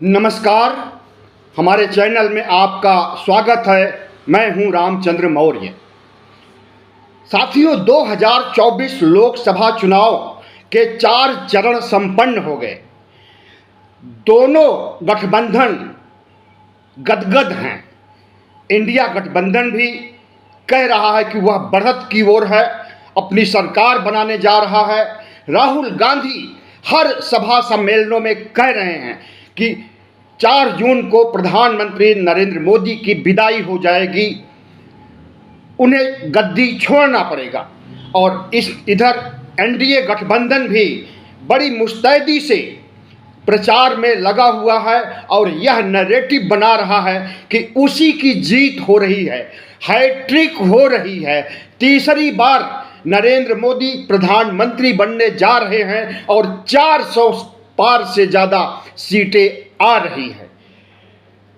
नमस्कार। हमारे चैनल में आपका स्वागत है। मैं हूं रामचंद्र मौर्य। साथियों, 2024 लोकसभा चुनाव के 4 चरण संपन्न हो गए। दोनों गठबंधन गदगद हैं। इंडिया गठबंधन भी कह रहा है कि वह बढ़त की ओर है, अपनी सरकार बनाने जा रहा है। राहुल गांधी हर सभा सम्मेलनों में कह रहे हैं कि 4 जून को प्रधानमंत्री नरेंद्र मोदी की विदाई हो जाएगी, उन्हें गद्दी छोड़ना पड़ेगा। और इधर एनडीए गठबंधन भी बड़ी मुस्तैदी से प्रचार में लगा हुआ है और यह नैरेटिव बना रहा है कि उसी की जीत हो रही है, हैट्रिक हो रही है। तीसरी बार नरेंद्र मोदी प्रधानमंत्री बनने जा रहे हैं और 400 पार से ज़्यादा सीटें आ रही है।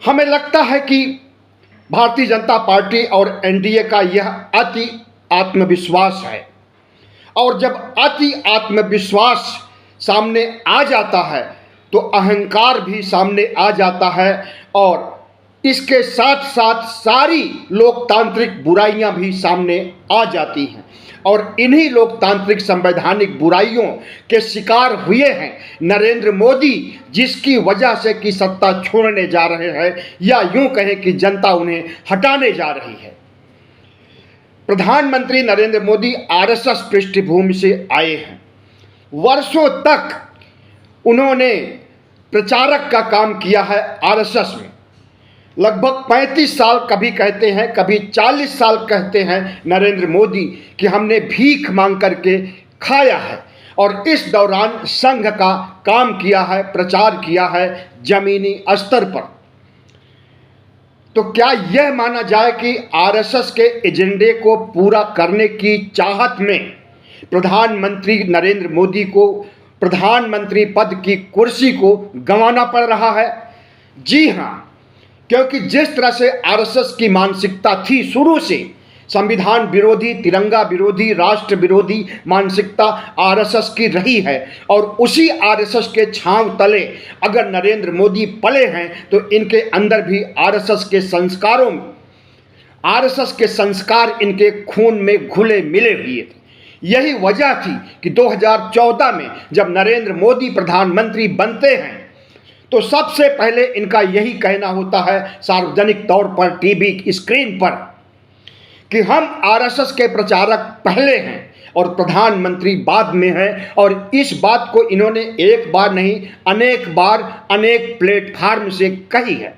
हमें लगता है कि भारतीय जनता पार्टी और एनडीए का यह अति आत्मविश्वास है, और जब अति आत्मविश्वास सामने आ जाता है तो अहंकार भी सामने आ जाता है, और इसके साथ साथ सारी लोकतांत्रिक बुराइयां भी सामने आ जाती हैं। और इन्हीं लोकतांत्रिक संवैधानिक बुराइयों के शिकार हुए हैं नरेंद्र मोदी, जिसकी वजह से कि सत्ता छोड़ने जा रहे हैं, या यूं कहें कि जनता उन्हें हटाने जा रही है। प्रधानमंत्री नरेंद्र मोदी आरएसएस पृष्ठभूमि से आए हैं। वर्षों तक उन्होंने प्रचारक का काम किया है आरएसएस में। लगभग 35 साल, कभी कहते हैं कभी 40 साल कहते हैं नरेंद्र मोदी कि हमने भीख मांग करके खाया है, और इस दौरान संघ का काम किया है, प्रचार किया है जमीनी स्तर पर। तो क्या यह माना जाए कि आरएसएस के एजेंडे को पूरा करने की चाहत में प्रधानमंत्री नरेंद्र मोदी को प्रधानमंत्री पद की कुर्सी को गंवाना पड़ रहा है? जी हाँ, क्योंकि जिस तरह से आरएसएस की मानसिकता थी शुरू से, संविधान विरोधी, तिरंगा विरोधी, राष्ट्र विरोधी मानसिकता आरएसएस की रही है, और उसी आरएसएस के छांव तले अगर नरेंद्र मोदी पले हैं तो इनके अंदर भी आरएसएस के संस्कारों में, आरएसएस के संस्कार इनके खून में घुले मिले हुए थे। यही वजह थी कि 2014 में जब नरेंद्र मोदी प्रधानमंत्री बनते हैं तो सबसे पहले इनका यही कहना होता है सार्वजनिक तौर पर, टीवी स्क्रीन पर, कि हम आरएसएस के प्रचारक पहले हैं और प्रधानमंत्री बाद में हैं। और इस बात को इन्होंने एक बार नहीं, अनेक बार, अनेक प्लेटफार्म से कही है।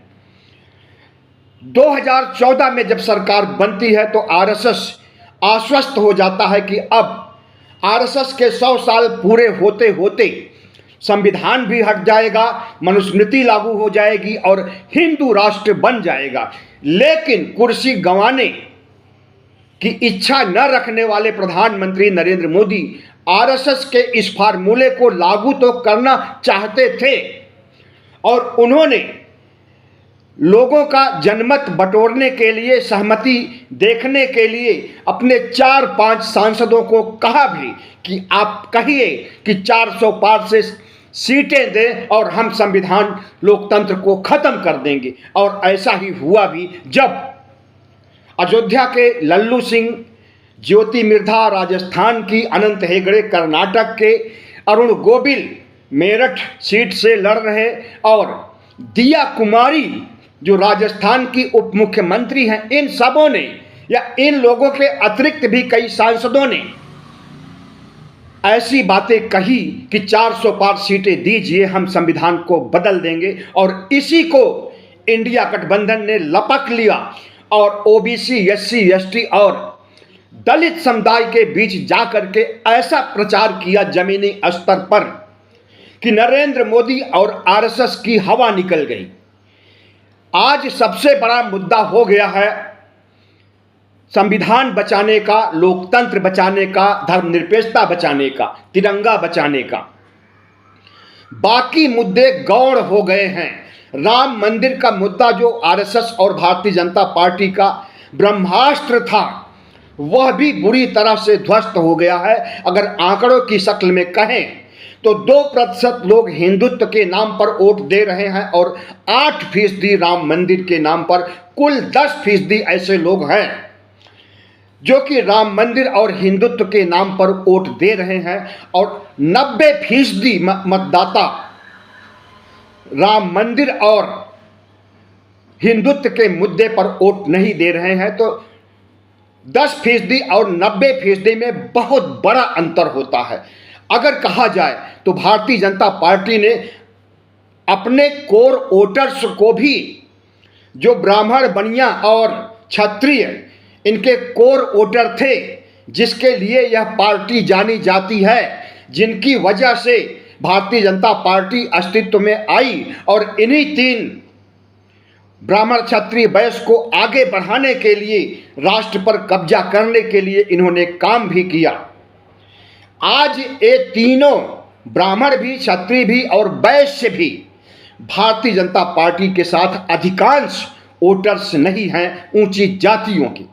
2014 में जब सरकार बनती है तो आरएसएस आश्वस्त हो जाता है कि अब आरएसएस के 100 साल पूरे होते होते संविधान भी हट जाएगा, मनुस्मृति लागू हो जाएगी और हिंदू राष्ट्र बन जाएगा। लेकिन कुर्सी गंवाने की इच्छा न रखने वाले प्रधानमंत्री नरेंद्र मोदी आरएसएस के इस फार्मूले को लागू तो करना चाहते थे, और उन्होंने लोगों का जनमत बटोरने के लिए, सहमति देखने के लिए अपने 4-5 सांसदों को कहा भी कि आप कहिए कि 400 पार से सीटें दें और हम संविधान लोकतंत्र को खत्म कर देंगे। और ऐसा ही हुआ भी, जब अयोध्या के लल्लू सिंह, ज्योति मिर्धा राजस्थान की, अनंत हेगड़े कर्नाटक के, अरुण गोविल मेरठ सीट से लड़ रहे, और दिया कुमारी जो राजस्थान की उप मुख्यमंत्री हैं, इन सबों ने, या इन लोगों के अतिरिक्त भी कई सांसदों ने ऐसी बातें कही कि 400 पार सीटें दीजिए, हम संविधान को बदल देंगे। और इसी को इंडिया गठबंधन ने लपक लिया और ओबीसी, एससी, एसटी और दलित समुदाय के बीच जाकर के ऐसा प्रचार किया जमीनी स्तर पर कि नरेंद्र मोदी और आरएसएस की हवा निकल गई। आज सबसे बड़ा मुद्दा हो गया है संविधान बचाने का, लोकतंत्र बचाने का, धर्मनिरपेक्षता बचाने का, तिरंगा बचाने का। बाकी मुद्दे गौण हो गए हैं। राम मंदिर का मुद्दा जो आरएसएस और भारतीय जनता पार्टी का ब्रह्मास्त्र था, वह भी बुरी तरह से ध्वस्त हो गया है। अगर आंकड़ों की शक्ल में कहें तो 2% लोग हिंदुत्व के नाम पर वोट दे रहे हैं और 8% राम मंदिर के नाम पर। कुल 10% ऐसे लोग हैं जो कि राम मंदिर और हिंदुत्व के नाम पर वोट दे रहे हैं और 90% मतदाता राम मंदिर और हिंदुत्व के मुद्दे पर वोट नहीं दे रहे हैं। तो 10% और 90% में बहुत बड़ा अंतर होता है। अगर कहा जाए तो भारतीय जनता पार्टी ने अपने कोर वोटर्स को भी, जो ब्राह्मण, बनिया और क्षत्रिय इनके कोर वोटर थे, जिसके लिए यह पार्टी जानी जाती है, जिनकी वजह से भारतीय जनता पार्टी अस्तित्व में आई, और इन्हीं 3 ब्राह्मण, क्षत्रिय, वैश्य को आगे बढ़ाने के लिए, राष्ट्र पर कब्जा करने के लिए इन्होंने काम भी किया। आज ये तीनों, ब्राह्मण भी, क्षत्रिय भी और वैश्य भी, भारतीय जनता पार्टी के साथ अधिकांश वोटर्स नहीं हैं ऊंची जातियों की।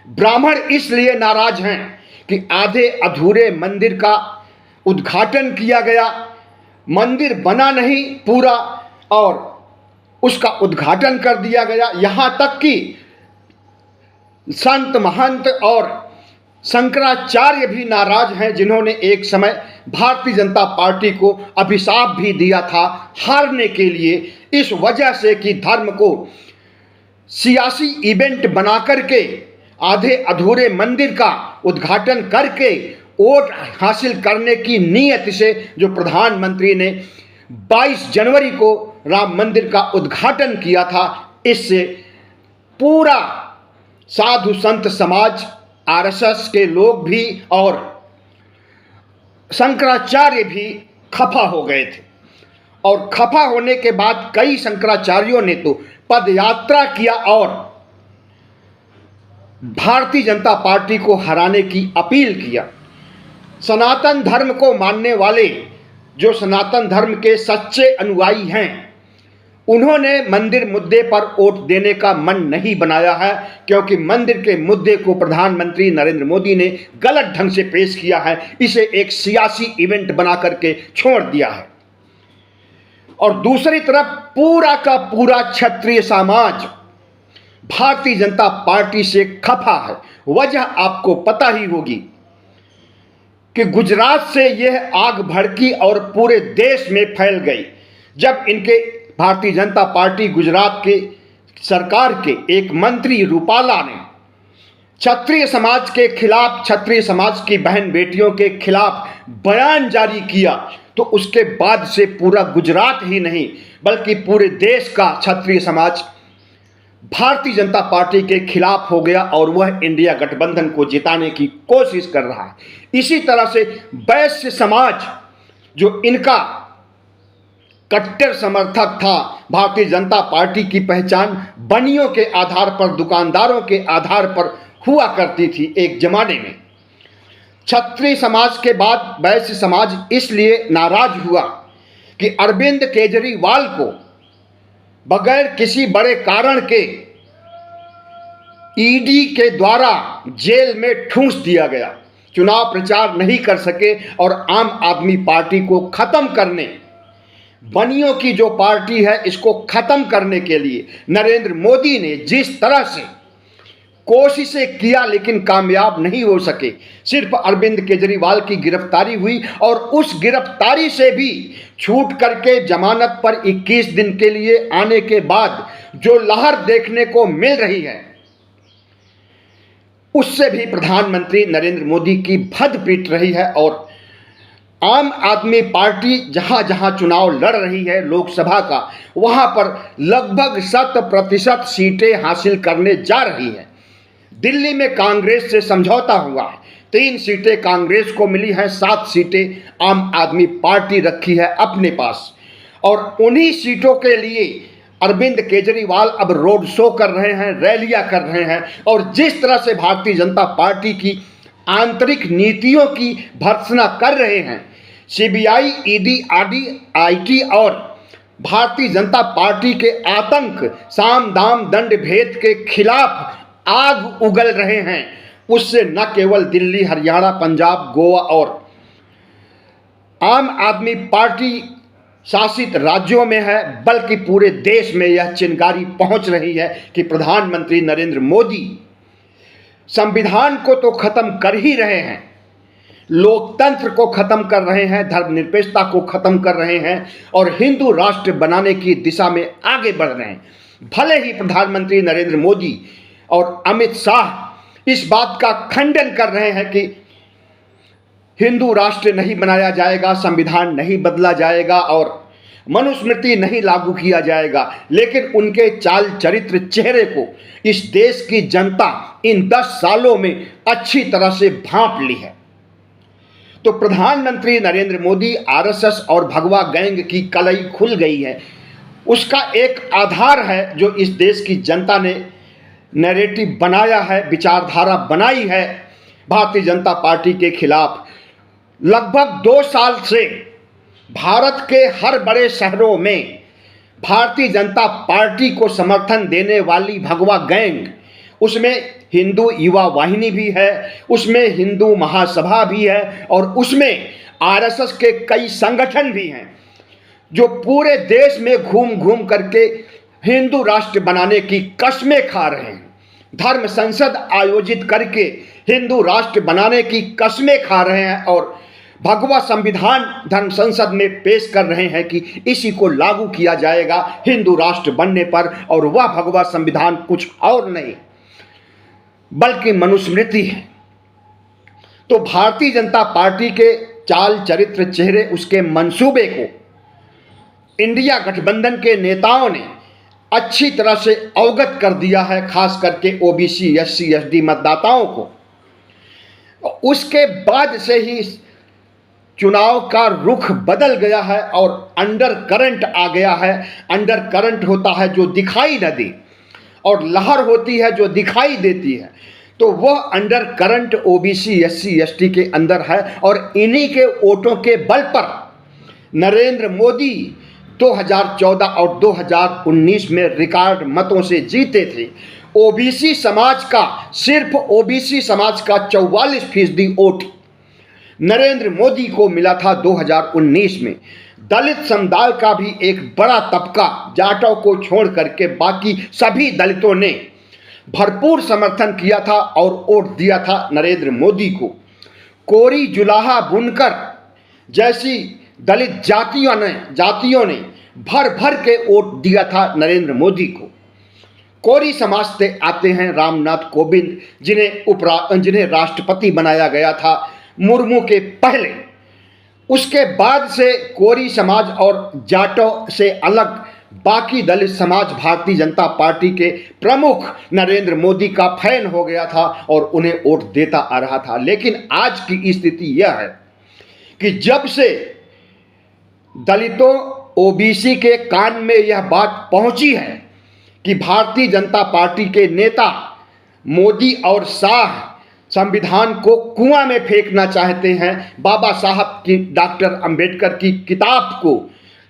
ब्राह्मण इसलिए नाराज हैं कि आधे अधूरे मंदिर का उद्घाटन किया गया, मंदिर बना नहीं पूरा और उसका उद्घाटन कर दिया गया। यहाँ तक कि संत, महंत और शंकराचार्य भी नाराज हैं, जिन्होंने एक समय भारतीय जनता पार्टी को अभिशाप भी दिया था हारने के लिए, इस वजह से कि धर्म को सियासी इवेंट बना करके, आधे अधूरे मंदिर का उद्घाटन करके वोट हासिल करने की नीयत से जो प्रधानमंत्री ने 22 जनवरी को राम मंदिर का उद्घाटन किया था, इससे पूरा साधु संत समाज, आरएसएस के लोग भी और शंकराचार्य भी खफा हो गए थे। और खफा होने के बाद कई शंकराचार्यों ने तो पदयात्रा किया और भारतीय जनता पार्टी को हराने की अपील किया। सनातन धर्म को मानने वाले, जो सनातन धर्म के सच्चे अनुयायी हैं, उन्होंने मंदिर मुद्दे पर वोट देने का मन नहीं बनाया है, क्योंकि मंदिर के मुद्दे को प्रधानमंत्री नरेंद्र मोदी ने गलत ढंग से पेश किया है, इसे एक सियासी इवेंट बना करके छोड़ दिया है। और दूसरी तरफ पूरा का पूरा क्षत्रिय समाज भारतीय जनता पार्टी से खफा है। वजह आपको पता ही होगी कि गुजरात से यह आग भड़की और पूरे देश में फैल गई, जब इनके भारतीय जनता पार्टी गुजरात के सरकार के एक मंत्री रूपाला ने क्षत्रिय समाज के खिलाफ, क्षत्रिय समाज की बहन बेटियों के खिलाफ बयान जारी किया, तो उसके बाद से पूरा गुजरात ही नहीं बल्कि पूरे देश का क्षत्रिय समाज भारतीय जनता पार्टी के खिलाफ हो गया और वह इंडिया गठबंधन को जिताने की कोशिश कर रहा है। इसी तरह से वैश्य समाज, जो इनका कट्टर समर्थक था, भारतीय जनता पार्टी की पहचान बनियों के आधार पर, दुकानदारों के आधार पर हुआ करती थी एक जमाने में। क्षत्रिय समाज के बाद वैश्य समाज इसलिए नाराज हुआ कि अरविंद केजरीवाल को बगैर किसी बड़े कारण के ईडी के द्वारा जेल में ठूंस दिया गया, चुनाव प्रचार नहीं कर सके और आम आदमी पार्टी को खत्म करने, बनियों की जो पार्टी है इसको खत्म करने के लिए नरेंद्र मोदी ने जिस तरह से कोशिशें किया लेकिन कामयाब नहीं हो सके। सिर्फ अरविंद केजरीवाल की गिरफ्तारी हुई और उस गिरफ्तारी से भी छूट करके जमानत पर 21 दिन के लिए आने के बाद जो लहर देखने को मिल रही है, उससे भी प्रधानमंत्री नरेंद्र मोदी की भद्द पीट रही है। और आम आदमी पार्टी जहां जहां चुनाव लड़ रही है लोकसभा का, वहां पर लगभग 100% सीटें हासिल करने जा रही है। दिल्ली में कांग्रेस से समझौता हुआ है, 3 सीटें कांग्रेस को मिली हैं, 7 सीटें आम आदमी पार्टी रखी है अपने पास। और उन्हीं सीटों के लिए अरविंद केजरीवाल अब रोड शो कर रहे हैं, रैलियां कर रहे हैं। और जिस तरह से भारतीय जनता पार्टी की आंतरिक नीतियों की भर्त्सना कर रहे हैं, सीबीआई, ईडी, आईटी और भारतीय जनता पार्टी के आतंक, साम दाम दंड भेद के खिलाफ आग उगल रहे हैं, उससे न केवल दिल्ली, हरियाणा, पंजाब, गोवा और आम आदमी पार्टी शासित राज्यों में है, बल्कि पूरे देश में यह चिंगारी पहुंच रही है कि प्रधानमंत्री नरेंद्र मोदी संविधान को तो खत्म कर ही रहे हैं, लोकतंत्र को खत्म कर रहे हैं, धर्मनिरपेक्षता को खत्म कर रहे हैं और हिंदू राष्ट्र बनाने की दिशा में आगे बढ़ रहे हैं। भले ही प्रधानमंत्री नरेंद्र मोदी और अमित शाह इस बात का खंडन कर रहे हैं कि हिंदू राष्ट्र नहीं बनाया जाएगा, संविधान नहीं बदला जाएगा और मनुस्मृति नहीं लागू किया जाएगा, लेकिन उनके चाल चरित्र चेहरे को इस देश की जनता इन 10 सालों में अच्छी तरह से भांप ली है। तो प्रधानमंत्री नरेंद्र मोदी, आरएसएस और भगवा गैंग की कलई खुल गई है। उसका एक आधार है जो इस देश की जनता ने नैरेटिव बनाया है, विचारधारा बनाई है भारतीय जनता पार्टी के खिलाफ। लगभग 2 साल से भारत के हर बड़े शहरों में भारतीय जनता पार्टी को समर्थन देने वाली भगवा गैंग, उसमें हिंदू युवा वाहिनी भी है, उसमें हिंदू महासभा भी है और उसमें आरएसएस के कई संगठन भी हैं जो पूरे देश में घूम घूम करके हिंदू राष्ट्र बनाने की कस्में खा रहे हैं, धर्म संसद आयोजित करके हिंदू राष्ट्र बनाने की कस्में खा रहे हैं और भगवा संविधान धर्म संसद में पेश कर रहे हैं कि इसी को लागू किया जाएगा हिंदू राष्ट्र बनने पर। और वह भगवा संविधान कुछ और नहीं बल्कि मनुस्मृति है। तो भारतीय जनता पार्टी के चाल चरित्र चेहरे, उसके मंसूबे को इंडिया गठबंधन के नेताओं ने अच्छी तरह से अवगत कर दिया है, खास करके ओबीसी एससी एसटी मतदाताओं को। उसके बाद से ही चुनाव का रुख बदल गया है और अंडर करंट आ गया है। अंडर करंट होता है जो दिखाई न दे और लहर होती है जो दिखाई देती है। तो वह under current OBC SC ST के अंदर है और इन्हीं के वोटों के बल पर नरेंद्र मोदी 2014 और 2019 में रिकॉर्ड मतों से जीते थे। ओबीसी समाज का, सिर्फ ओबीसी समाज का 44% वोट नरेंद्र मोदी को मिला था 2019 में। दलित समुदाय का भी एक बड़ा तबका, जाटों को छोड़ करके बाकी सभी दलितों ने भरपूर समर्थन किया था और वोट दिया था नरेंद्र मोदी को। कोरी, जुलाहा, बुनकर जैसी दलित जातियों ने भर भर के वोट दिया था नरेंद्र मोदी को। कोरी समाज से आते हैं रामनाथ कोविंद, जिन्हें राष्ट्रपति बनाया गया था मुर्मू के पहले। उसके बाद से कोरी समाज और जाटों से अलग बाकी दलित समाज भारतीय जनता पार्टी के प्रमुख नरेंद्र मोदी का फैन हो गया था और उन्हें वोट देता आ रहा था। लेकिन आज की स्थिति यह है कि जब से दलितों, ओबीसी के कान में यह बात पहुंची है कि भारतीय जनता पार्टी के नेता मोदी और शाह संविधान को कुआं में फेंकना चाहते हैं, बाबा साहब की, डॉक्टर अंबेडकर की किताब को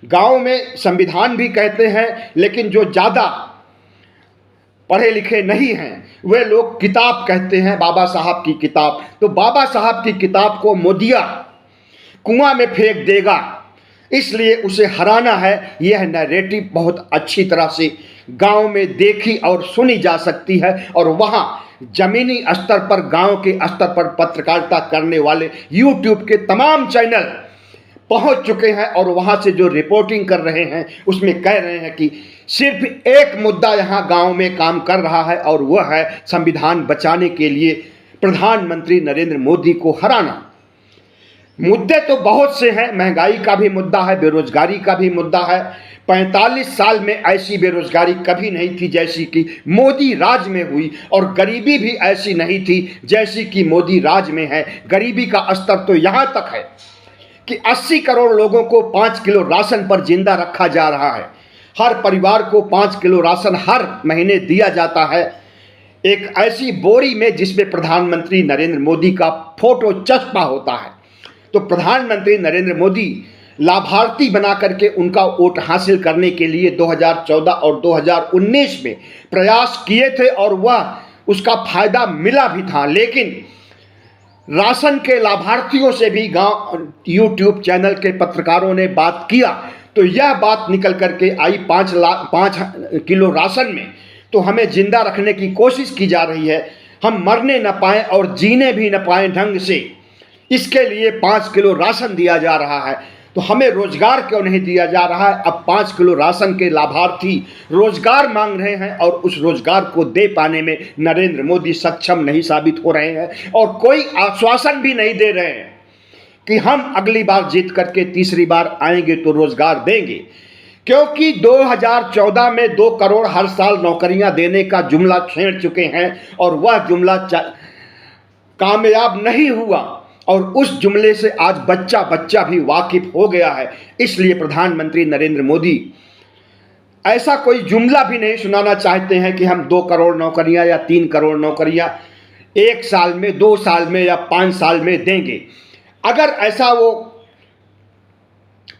गांव में संविधान भी कहते हैं, लेकिन जो ज़्यादा पढ़े लिखे नहीं हैं वे लोग किताब कहते हैं, बाबा साहब की किताब। तो बाबा साहब की किताब को मोदिया कुआं में फेंक देगा, इसलिए उसे हराना है। यह नैरेटिव बहुत अच्छी तरह से गांव में देखी और सुनी जा सकती है और वहां जमीनी स्तर पर, गांव के स्तर पर पत्रकारिता करने वाले यूट्यूब के तमाम चैनल पहुंच चुके हैं और वहां से जो रिपोर्टिंग कर रहे हैं उसमें कह रहे हैं कि सिर्फ एक मुद्दा यहां गांव में काम कर रहा है और वह है संविधान बचाने के लिए प्रधानमंत्री नरेंद्र मोदी को हराना। मुद्दे तो बहुत से हैं, महंगाई का भी मुद्दा है, बेरोजगारी का भी मुद्दा है। 45 साल में ऐसी बेरोजगारी कभी नहीं थी जैसी कि मोदी राज में हुई और गरीबी भी ऐसी नहीं थी जैसी कि मोदी राज में है। गरीबी का स्तर तो यहाँ तक है कि 80 करोड़ लोगों को 5 किलो राशन पर जिंदा रखा जा रहा है। हर परिवार को 5 किलो राशन हर महीने दिया जाता है, एक ऐसी बोरी में जिसमें प्रधानमंत्री नरेंद्र मोदी का फोटो चस्पा होता है। तो प्रधानमंत्री नरेंद्र मोदी लाभार्थी बना करके उनका वोट हासिल करने के लिए 2014 और 2019 में प्रयास किए थे और वह उसका फायदा मिला भी था। लेकिन राशन के लाभार्थियों से भी गांव यूट्यूब चैनल के पत्रकारों ने बात किया तो यह बात निकल करके आई 5 किलो राशन में तो हमें जिंदा रखने की कोशिश की जा रही है, हम मरने न पाएं और जीने भी न पाएं ढंग से, इसके लिए 5 किलो राशन दिया जा रहा है। तो हमें रोजगार क्यों नहीं दिया जा रहा है? अब 5 किलो राशन के लाभार्थी रोजगार मांग रहे हैं और उस रोजगार को दे पाने में नरेंद्र मोदी सक्षम नहीं साबित हो रहे हैं और कोई आश्वासन भी नहीं दे रहे हैं कि हम अगली बार जीत करके तीसरी बार आएंगे तो रोजगार देंगे, क्योंकि 2014 में 2 करोड़ हर साल नौकरियां देने का जुमला छेड़ चुके हैं और वह जुमला कामयाब नहीं हुआ और उस जुमले से आज बच्चा बच्चा भी वाकिफ हो गया है। इसलिए प्रधानमंत्री नरेंद्र मोदी ऐसा कोई जुमला भी नहीं सुनाना चाहते हैं कि हम 2 करोड़ नौकरियां या 3 करोड़ नौकरियां 1 साल में, 2 साल में या 5 साल में देंगे। अगर ऐसा वो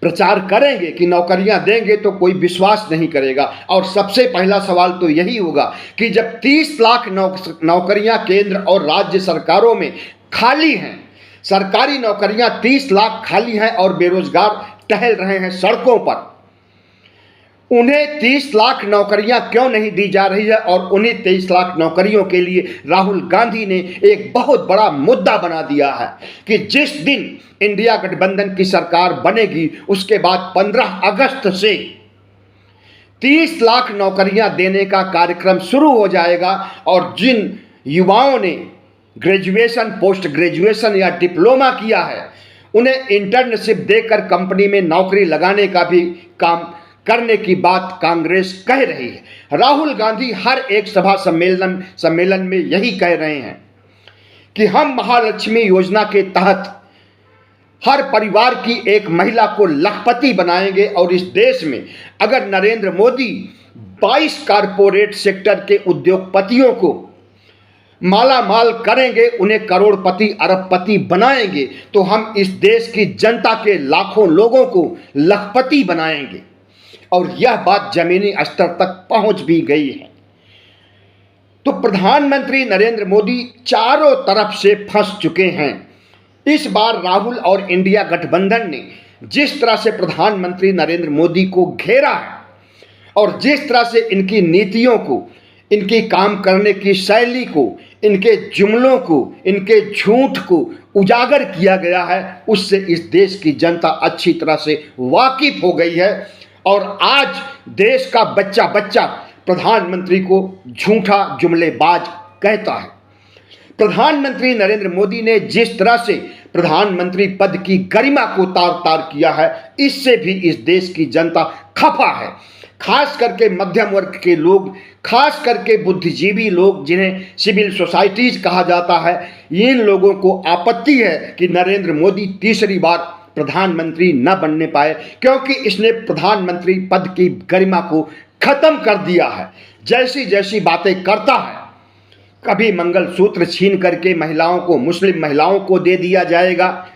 प्रचार करेंगे कि नौकरियां देंगे तो कोई विश्वास नहीं करेगा। और सबसे पहला सवाल तो यही होगा कि जब 30 लाख नौकरियां केंद्र और राज्य सरकारों में खाली हैं, सरकारी नौकरियां 30 लाख खाली हैं और बेरोजगार टहल रहे हैं सड़कों पर, उन्हें 30 लाख नौकरियां क्यों नहीं दी जा रही है? और उन्हीं 23 लाख नौकरियों के लिए राहुल गांधी ने एक बहुत बड़ा मुद्दा बना दिया है कि जिस दिन इंडिया गठबंधन की सरकार बनेगी उसके बाद 15 अगस्त से 30 लाख नौकरियां देने का कार्यक्रम शुरू हो जाएगा और जिन युवाओं ने ग्रेजुएशन, पोस्ट ग्रेजुएशन या डिप्लोमा किया है उन्हें इंटर्नशिप देकर कंपनी में नौकरी लगाने का भी काम करने की बात कांग्रेस कह रही है। राहुल गांधी हर एक सभा सम्मेलन में यही कह रहे हैं कि हम महालक्ष्मी योजना के तहत हर परिवार की एक महिला को लखपति बनाएंगे और इस देश में अगर नरेंद्र मोदी 22 कारपोरेट सेक्टर के उद्योगपतियों को माला माल करेंगे, उन्हें करोड़पति अरबपति बनाएंगे तो हम इस देश की जनता के लाखों लोगों को लखपति बनाएंगे। और यह बात जमीनी स्तर तक पहुंच भी गई है। तो प्रधानमंत्री नरेंद्र मोदी चारों तरफ से फंस चुके हैं। इस बार राहुल और इंडिया गठबंधन ने जिस तरह से प्रधानमंत्री नरेंद्र मोदी को घेरा है और जिस तरह से इनकी नीतियों को, इनकी काम करने की शैली को, इनके जुमलों को, इनके झूठ को उजागर किया गया है, उससे इस देश की जनता अच्छी तरह से वाकिफ हो गई है। और आज देश का बच्चा बच्चा प्रधानमंत्री को झूठा जुमलेबाज कहता है। प्रधानमंत्री नरेंद्र मोदी ने जिस तरह से प्रधानमंत्री पद की गरिमा को तार तार किया है, इससे भी इस देश की जनता खफा है। खास करके मध्यम वर्ग के लोग, खास करके बुद्धिजीवी लोग जिन्हें सिविल सोसाइटीज कहा जाता है, इन लोगों को आपत्ति है कि नरेंद्र मोदी तीसरी बार प्रधानमंत्री न बनने पाए, क्योंकि इसने प्रधानमंत्री पद की गरिमा को खत्म कर दिया है। जैसी जैसी बातें करता है, कभी मंगलसूत्र छीन करके महिलाओं को, मुस्लिम महिलाओं को दे दिया जाएगा,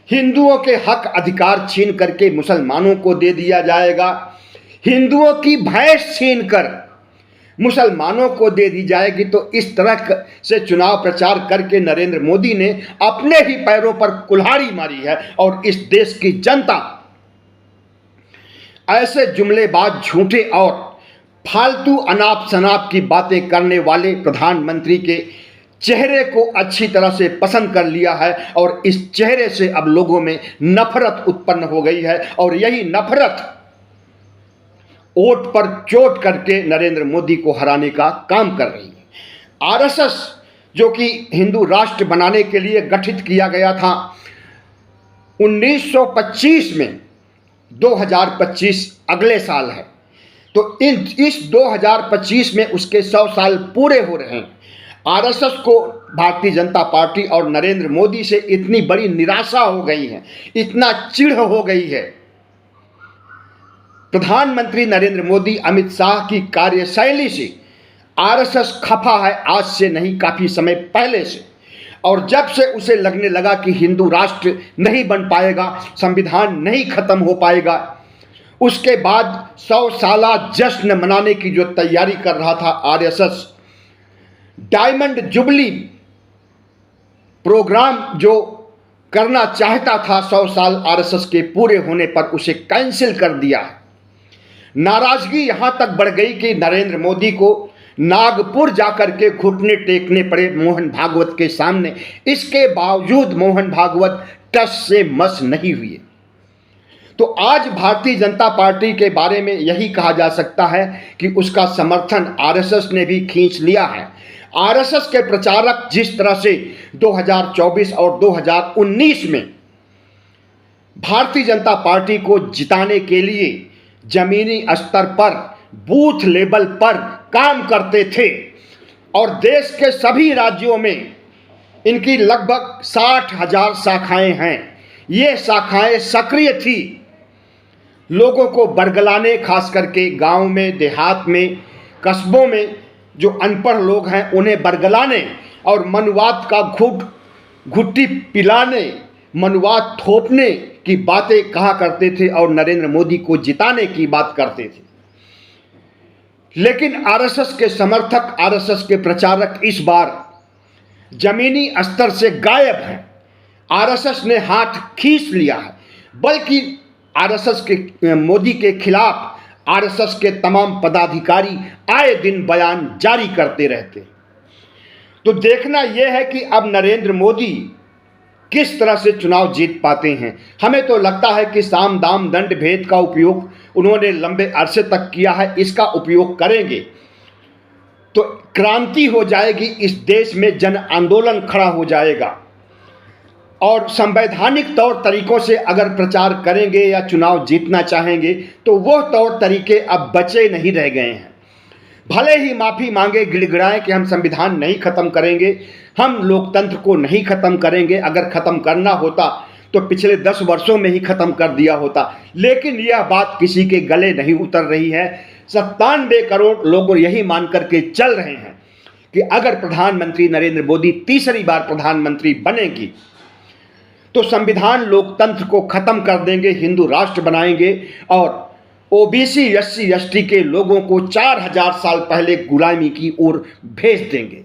हिंदुओं के हक अधिकार छीन करके मुसलमानों को दे दिया जाएगा, हिंदुओं की भैंस छीन कर मुसलमानों को दे दी जाएगी। तो इस तरह से चुनाव प्रचार करके नरेंद्र मोदी ने अपने ही पैरों पर कुल्हाड़ी मारी है और इस देश की जनता ऐसे जुमलेबाज, झूठे और फालतू अनाप शनाप की बातें करने वाले प्रधानमंत्री के चेहरे को अच्छी तरह से पसंद कर लिया है और इस चेहरे से अब लोगों में नफरत उत्पन्न हो गई है और यही नफरत वोट पर चोट करके नरेंद्र मोदी को हराने का काम कर रही है। आरएसएस जो कि हिंदू राष्ट्र बनाने के लिए गठित किया गया था 1925 में, 2025 अगले साल है, तो इस 2025 में उसके 100 साल पूरे हो रहे हैं। आरएसएस को भारतीय जनता पार्टी और नरेंद्र मोदी से इतनी बड़ी निराशा हो गई है, इतना चिढ़ हो गई है। प्रधानमंत्री नरेंद्र मोदी, अमित शाह की कार्यशैली से आरएसएस खफा है, आज से नहीं काफ़ी समय पहले से। और जब से उसे लगने लगा कि हिंदू राष्ट्र नहीं बन पाएगा, संविधान नहीं खत्म हो पाएगा, उसके बाद 100 साला जश्न मनाने की जो तैयारी कर रहा था आरएसएस, डायमंड जुबली प्रोग्राम जो करना चाहता था 100 साल आरएसएस के पूरे होने पर उसे कैंसिल कर दिया है। नाराजगी यहां तक बढ़ गई कि नरेंद्र मोदी को नागपुर जाकर के घुटने टेकने पड़े मोहन भागवत के सामने। इसके बावजूद मोहन भागवत टस से मस नहीं हुए। तो आज भारतीय जनता पार्टी के बारे में यही कहा जा सकता है कि उसका समर्थन आरएसएस ने भी खींच लिया है। आरएसएस के प्रचारक जिस तरह से 2024 और 2019 में भारतीय जनता पार्टी को जिताने के लिए जमीनी स्तर पर बूथ लेवल पर काम करते थे और देश के सभी राज्यों में इनकी लगभग 60,000 शाखाएं हैं। ये शाखाएं सक्रिय थी लोगों को बरगलाने, खास करके गांव में, देहात में, कस्बों में जो अनपढ़ लोग हैं उन्हें बरगलाने और मनुवाद का घुट्टी पिलाने, मनुवाद थोपने की बातें कहा करते थे और नरेंद्र मोदी को जिताने की बात करते थे। लेकिन आरएसएस के समर्थक, आरएसएस के प्रचारक इस बार जमीनी स्तर से गायब हैं। आरएसएस ने हाथ खींच लिया है, बल्कि आरएसएस के मोदी के खिलाफ आरएसएस के तमाम पदाधिकारी आए दिन बयान जारी करते रहते। तो देखना यह है कि अब नरेंद्र मोदी किस तरह से चुनाव जीत पाते हैं। हमें तो लगता है कि साम दाम दंड भेद का उपयोग उन्होंने लंबे अरसे तक किया है, इसका उपयोग करेंगे तो क्रांति हो जाएगी, इस देश में जन आंदोलन खड़ा हो जाएगा। और संवैधानिक तौर तरीकों से अगर प्रचार करेंगे या चुनाव जीतना चाहेंगे तो वो तौर तरीके अब बचे नहीं रह गए हैं। भले ही माफ़ी मांगे, गिड़गिड़ाएं कि हम संविधान नहीं ख़त्म करेंगे, हम लोकतंत्र को नहीं ख़त्म करेंगे, अगर ख़त्म करना होता तो पिछले 10 वर्षों में ही ख़त्म कर दिया होता। लेकिन यह बात किसी के गले नहीं उतर रही है। 97 करोड़ लोग यही मान करके चल रहे हैं कि अगर प्रधानमंत्री नरेंद्र मोदी तीसरी बार प्रधानमंत्री बनेगी तो संविधान लोकतंत्र को ख़त्म कर देंगे, हिंदू राष्ट्र बनाएंगे और ओबीसी, एससी, एसटी के लोगों को 4000 साल पहले गुलामी की ओर भेज देंगे।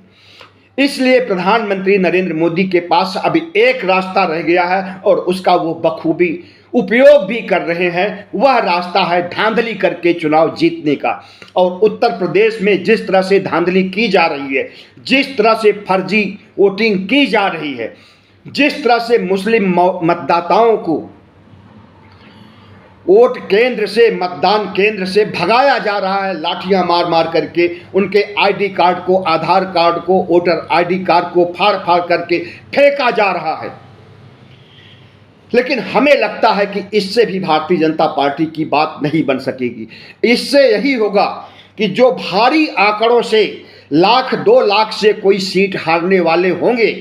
इसलिए प्रधानमंत्री नरेंद्र मोदी के पास अभी एक रास्ता रह गया है और उसका वो बखूबी उपयोग भी कर रहे हैं। वह रास्ता है धांधली करके चुनाव जीतने का। और उत्तर प्रदेश में जिस तरह से धांधली की जा रही है, जिस तरह से फर्जी वोटिंग की जा रही है, जिस तरह से मुस्लिम मतदाताओं को वोट केंद्र से, मतदान केंद्र से भगाया जा रहा है, लाठियां मार मार करके उनके आईडी कार्ड को, आधार कार्ड को, वोटर आईडी कार्ड को फाड़ फाड़ करके फेंका जा रहा है। लेकिन हमें लगता है कि इससे भी भारतीय जनता पार्टी की बात नहीं बन सकेगी। इससे यही होगा कि जो भारी आंकड़ों से 1,00,000 2 लाख से कोई सीट हारने वाले होंगे,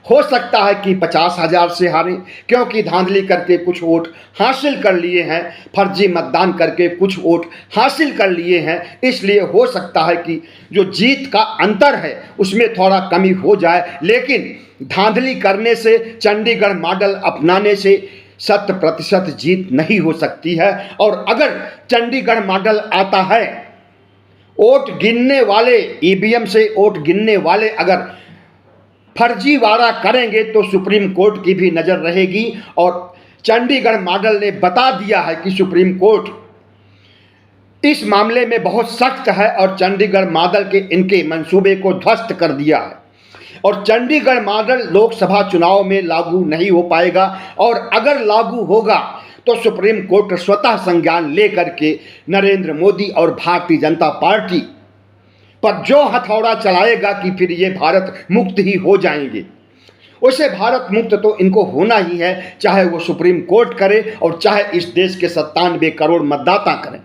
हो सकता है कि 50,000 से हारें, क्योंकि धांधली करके कुछ वोट हासिल कर लिए हैं, फर्जी मतदान करके कुछ वोट हासिल कर लिए हैं। इसलिए हो सकता है कि जो जीत का अंतर है उसमें थोड़ा कमी हो जाए। लेकिन धांधली करने से, चंडीगढ़ मॉडल अपनाने से 100% जीत नहीं हो सकती है। और अगर चंडीगढ़ मॉडल आता है, वोट गिनने वाले, ईवीएम से वोट गिनने वाले अगर फर्जीवाड़ा करेंगे तो सुप्रीम कोर्ट की भी नज़र रहेगी। और चंडीगढ़ मॉडल ने बता दिया है कि सुप्रीम कोर्ट इस मामले में बहुत सख्त है और चंडीगढ़ मॉडल के इनके मंसूबे को ध्वस्त कर दिया है। और चंडीगढ़ मॉडल लोकसभा चुनाव में लागू नहीं हो पाएगा। और अगर लागू होगा तो सुप्रीम कोर्ट स्वतः संज्ञान लेकर के नरेंद्र मोदी और भारतीय जनता पार्टी पर जो हथौड़ा चलाएगा कि फिर ये भारत मुक्त ही हो जाएंगे। वैसे भारत मुक्त तो इनको होना ही है, चाहे वो सुप्रीम कोर्ट करे और चाहे इस देश के 97 करोड़ मतदाता करें।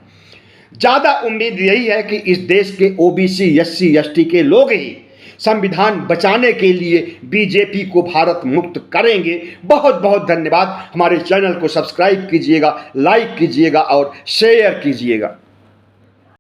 ज़्यादा उम्मीद यही है कि इस देश के ओबीसी, एससी, एसटी के लोग ही संविधान बचाने के लिए बीजेपी को भारत मुक्त करेंगे। बहुत बहुत धन्यवाद। हमारे चैनल को सब्सक्राइब कीजिएगा, लाइक कीजिएगा और शेयर कीजिएगा।